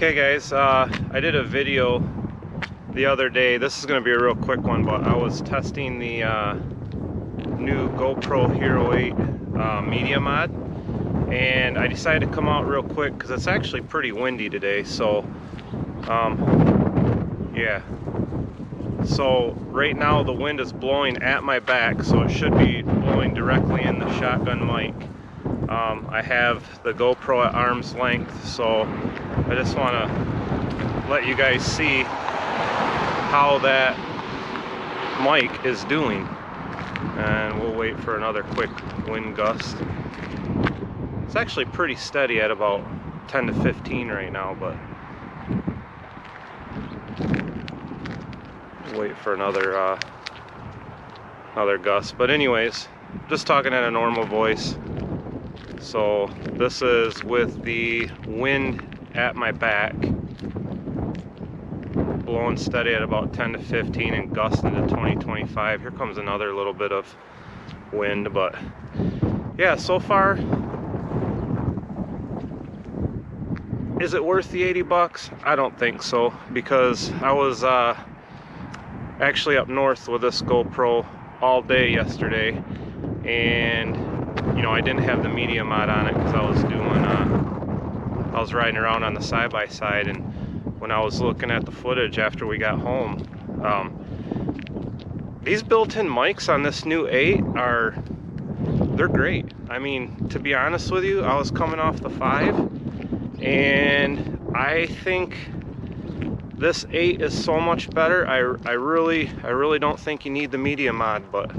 Okay guys, I did a video the other day. This is going to be a real quick one, but I was testing the new GoPro Hero 8 media mod, and I decided to come out real quick because it's actually pretty windy today. So yeah, so right now the wind is blowing at my back, so it should be blowing directly in the shotgun mic. I have the GoPro at arm's length, so I just want to let you guys see how that mic is doing, and we'll wait for another quick wind gust. It's actually pretty steady at about 10 to 15 right now, but we'll wait for another gust. But anyways, just talking at a normal voice. So this is with the wind at my back, blowing steady at about 10 to 15 and gusting to 20-25. Here comes another little bit of wind, but yeah, so far, is it worth the 80 bucks? I don't think so, because I was actually up north with this GoPro all day yesterday, and you know, I didn't have the media mod on it because I was doing I was riding around on the side-by-side, and when I was looking at the footage after we got home, these built-in mics on this new 8 they're great. I mean, to be honest with you, I was coming off the 5, and I think this 8 is so much better. I really don't think you need the media mod, but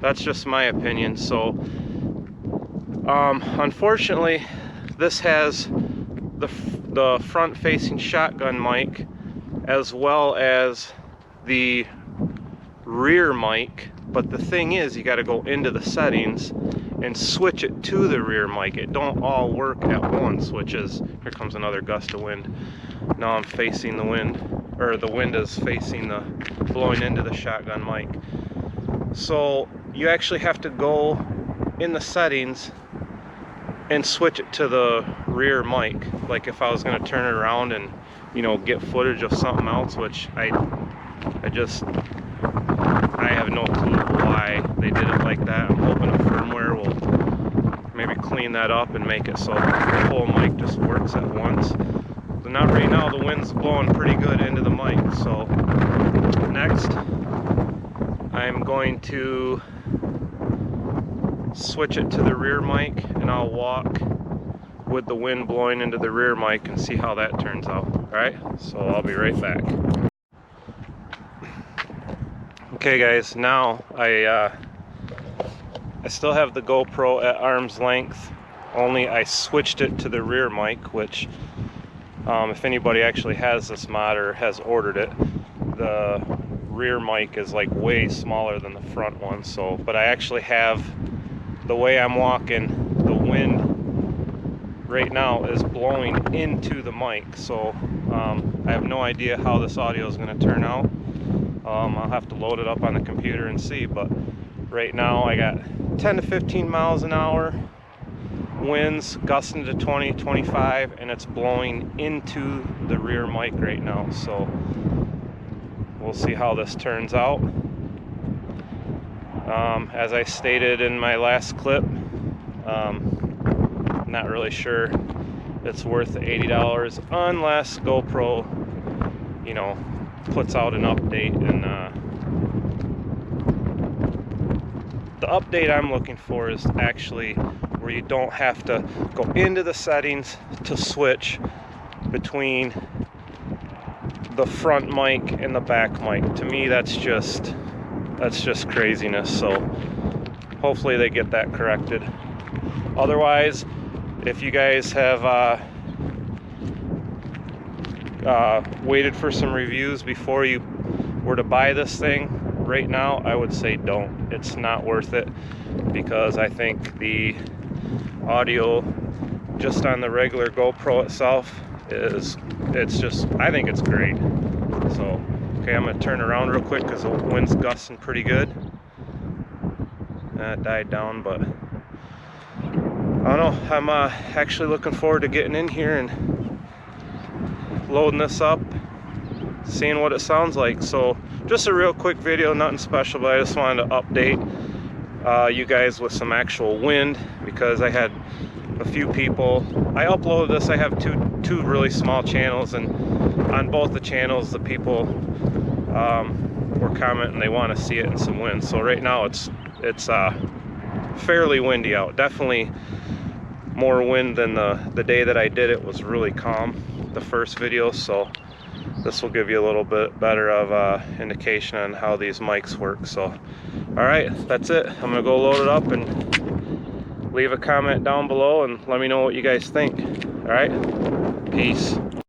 that's just my opinion. So unfortunately, this has the front-facing shotgun mic as well as the rear mic, but the thing is, you got to go into the settings and switch it to the rear mic. It don't all work at once, which is, here comes another gust of wind. Now I'm facing the wind, or the wind is facing blowing into the shotgun mic. So you actually have to go in the settings and switch it to the rear mic. Like if I was going to turn it around and, you know, get footage of something else, which I have no clue why they did it like that. I'm hoping a firmware will maybe clean that up and make it so the whole mic just works at once. But not right now, the wind's blowing pretty good into the mic. So next, I'm going to switch it to the rear mic, and I'll walk with the wind blowing into the rear mic and see how that turns out. Alright, so I'll be right back. Okay guys, now I still have the GoPro at arm's length, only I switched it to the rear mic, which if anybody actually has this mod or has ordered it, the rear mic is like way smaller than the front one. So, but I actually have, the way I'm walking, the wind right now is blowing into the mic, so I have no idea how this audio is going to turn out. I'll have to load it up on the computer and see, but right now I got 10 to 15 miles an hour, winds gusting to 20-25, and it's blowing into the rear mic right now. So we'll see how this turns out. As I stated in my last clip, not really sure it's worth the $80 unless GoPro, you know, puts out an update. And the update I'm looking for is actually where you don't have to go into the settings to switch between the front mic and the back mic. To me, that's just craziness. So hopefully they get that corrected. Otherwise, if you guys have waited for some reviews before you were to buy this thing, right now I would say don't. It's not worth it, because I think the audio just on the regular GoPro itself I think it's great. So okay, I'm gonna turn around real quick because the wind's gusting pretty good. That died down, but I don't know. I'm actually looking forward to getting in here and loading this up, seeing what it sounds like. So just a real quick video, nothing special, but I just wanted to update you guys with some actual wind, because I had a few people. I uploaded this. I have two really small channels, and on both the channels the people were commenting they want to see it in some wind. So right now it's fairly windy out. Definitely more wind than the day that I did it was really calm, the first video. So this will give you a little bit better of indication on how these mics work. So all right, that's it. I'm gonna go load it up and leave a comment down below and let me know what you guys think. All right, peace.